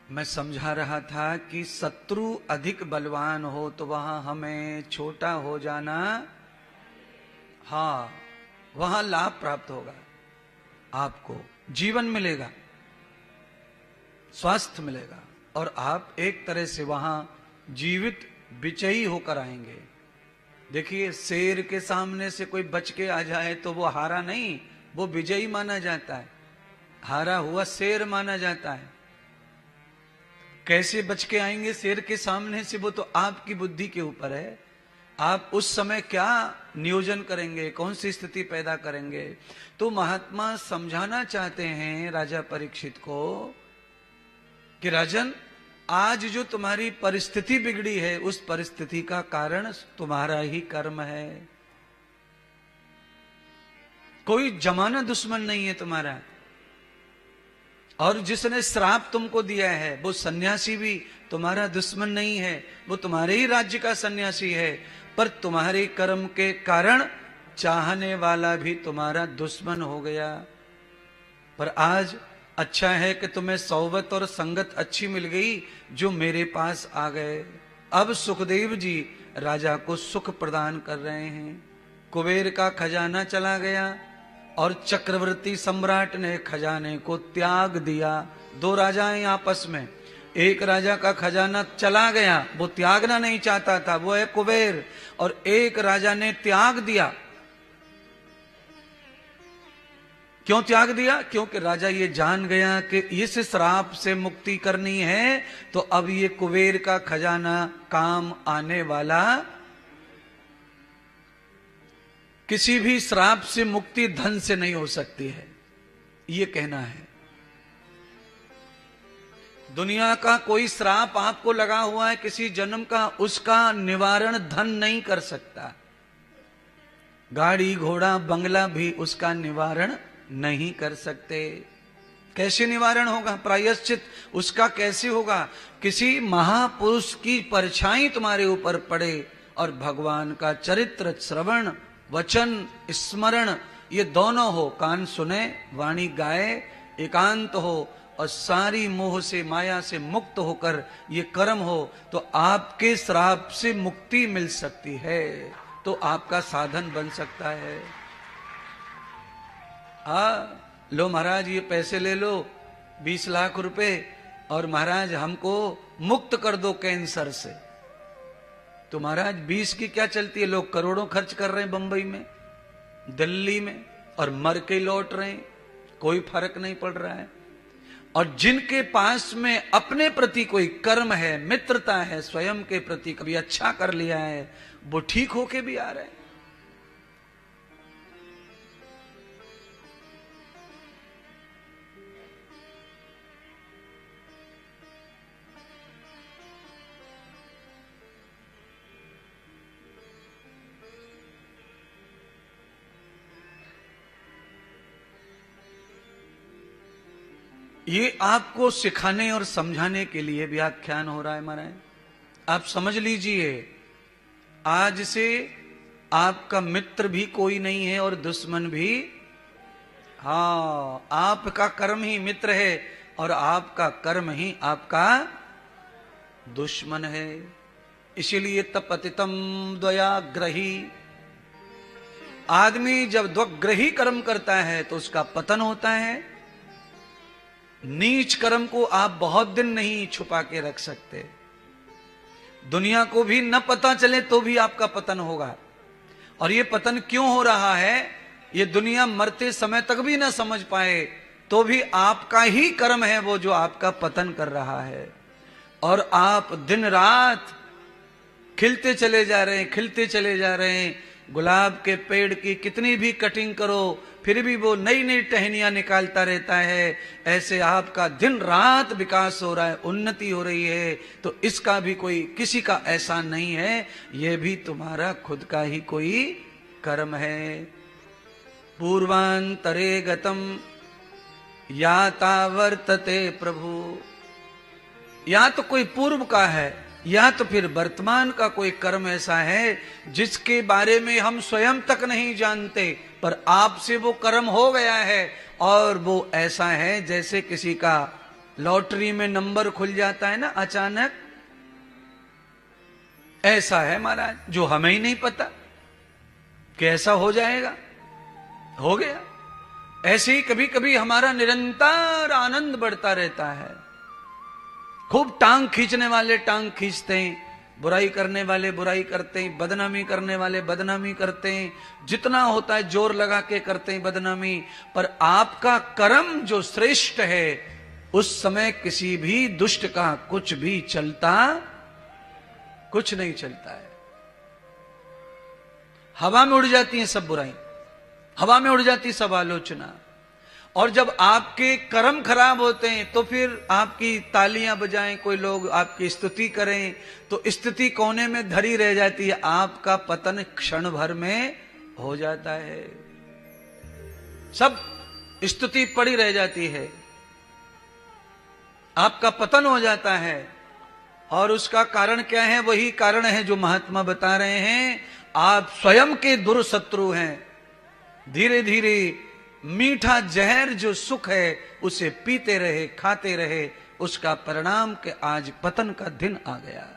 मैं समझा रहा था कि शत्रु अधिक बलवान हो तो वहां हमें छोटा हो जाना, हाँ, वहां लाभ प्राप्त होगा, आपको जीवन मिलेगा, स्वास्थ्य मिलेगा और आप एक तरह से वहां जीवित विजयी होकर आएंगे। देखिए, शेर के सामने से कोई बच के आ जाए तो वो हारा नहीं, वो विजयी माना जाता है, हारा हुआ शेर माना जाता है। कैसे बच के आएंगे शेर के सामने से, वो तो आपकी बुद्धि के ऊपर है। आप उस समय क्या नियोजन करेंगे, कौन सी स्थिति पैदा करेंगे। तो महात्मा समझाना चाहते हैं राजा परीक्षित को कि राजन, आज जो तुम्हारी परिस्थिति बिगड़ी है उस परिस्थिति का कारण तुम्हारा ही कर्म है। कोई जमाना दुश्मन नहीं है तुम्हारा। और जिसने श्राप तुमको दिया है वो सन्यासी भी तुम्हारा दुश्मन नहीं है, वो तुम्हारे ही राज्य का सन्यासी है, पर तुम्हारे कर्म के कारण चाहने वाला भी तुम्हारा दुश्मन हो गया। पर आज अच्छा है कि तुम्हें सोबत और संगत अच्छी मिल गई, जो मेरे पास आ गए। अब सुखदेव जी राजा को सुख प्रदान कर रहे हैं। कुबेर का खजाना चला गया और चक्रवर्ती सम्राट ने खजाने को त्याग दिया। दो राजाएं आपस में, एक राजा का खजाना चला गया, वो त्यागना नहीं चाहता था, वो है कुबेर, और एक राजा ने त्याग दिया। क्यों त्याग दिया? क्योंकि राजा ये जान गया कि इस श्राप से मुक्ति करनी है तो अब ये कुबेर का खजाना काम आने वाला। किसी भी श्राप से मुक्ति धन से नहीं हो सकती है, ये कहना है। दुनिया का कोई श्राप आपको लगा हुआ है किसी जन्म का, उसका निवारण धन नहीं कर सकता। गाड़ी घोड़ा बंगला भी उसका निवारण नहीं कर सकते। कैसे निवारण होगा? प्रायश्चित उसका कैसे होगा? किसी महापुरुष की परछाई तुम्हारे ऊपर पड़े और भगवान का चरित्र श्रवण, वचन स्मरण, ये दोनों हो, कान सुने वाणी गाए, एकांत हो और सारी मोह से माया से मुक्त होकर ये कर्म हो, तो आपके श्राप से मुक्ति मिल सकती है, तो आपका साधन बन सकता है। लो महाराज ये पैसे ले लो 20 लाख रुपए, और महाराज हमको मुक्त कर दो कैंसर से। तो महाराज 20 की क्या चलती है, लोग करोड़ों खर्च कर रहे हैं बंबई में, दिल्ली में, और मर के लौट रहे हैं, कोई फर्क नहीं पड़ रहा है। और जिनके पास में अपने प्रति कोई कर्म है, मित्रता है, स्वयं के प्रति कभी अच्छा कर लिया है, वो ठीक होके भी आ रहे हैं। ये आपको सिखाने और समझाने के लिए व्याख्यान हो रहा है महाराज। आप समझ लीजिए, आज से आपका मित्र भी कोई नहीं है और दुश्मन भी। हाँ, आपका कर्म ही मित्र है और आपका कर्म ही आपका दुश्मन है। इसीलिए तपतितम द्वयाग्रही, आदमी जब द्वग्रही कर्म करता है तो उसका पतन होता है। नीच कर्म को आप बहुत दिन नहीं छुपा के रख सकते, दुनिया को भी न पता चले तो भी आपका पतन होगा। और ये पतन क्यों हो रहा है, ये दुनिया मरते समय तक भी न समझ पाए तो भी आपका ही कर्म है वो जो आपका पतन कर रहा है। और आप दिन रात खिलते चले जा रहे हैं, खिलते चले जा रहे हैं। गुलाब के पेड़ की कितनी भी कटिंग करो फिर भी वो नई नई टहनियां निकालता रहता है। ऐसे आपका दिन रात विकास हो रहा है, उन्नति हो रही है, तो इसका भी कोई किसी का एहसान नहीं है, ये भी तुम्हारा खुद का ही कोई कर्म है। पूर्वांतरे गतम याता वर्तते प्रभु, या तो कोई पूर्व का है या तो फिर वर्तमान का कोई कर्म ऐसा है जिसके बारे में हम स्वयं तक नहीं जानते, पर आपसे वो कर्म हो गया है और वो ऐसा है जैसे किसी का लॉटरी में नंबर खुल जाता है ना अचानक, ऐसा है महाराज, जो हमें ही नहीं पता कि ऐसा हो जाएगा, हो गया। ऐसे ही कभी कभी हमारा निरंतर आनंद बढ़ता रहता है। खूब टांग खींचने वाले टांग खींचते हैं, बुराई करने वाले बुराई करते हैं, बदनामी करने वाले बदनामी करते हैं, जितना होता है जोर लगा के करते हैं बदनामी। पर आपका कर्म जो श्रेष्ठ है, उस समय किसी भी दुष्ट का कुछ भी चलता, कुछ नहीं चलता है। हवा में उड़ जाती है सब बुराई, हवा में उड़ जाती सब आलोचना। और जब आपके कर्म खराब होते हैं तो फिर आपकी तालियां बजाएं, कोई लोग आपकी स्तुति करें, तो स्तुति कोने में धरी रह जाती है, आपका पतन क्षण भर में हो जाता है। सब स्तुति पड़ी रह जाती है, आपका पतन हो जाता है। और उसका कारण क्या है? वही कारण है जो महात्मा बता रहे हैं, आप स्वयं के दुर्शत्रु हैं। धीरे धीरे मीठा जहर जो सुख है उसे पीते रहे, खाते रहे, उसका परिणाम कि आज पतन का दिन आ गया।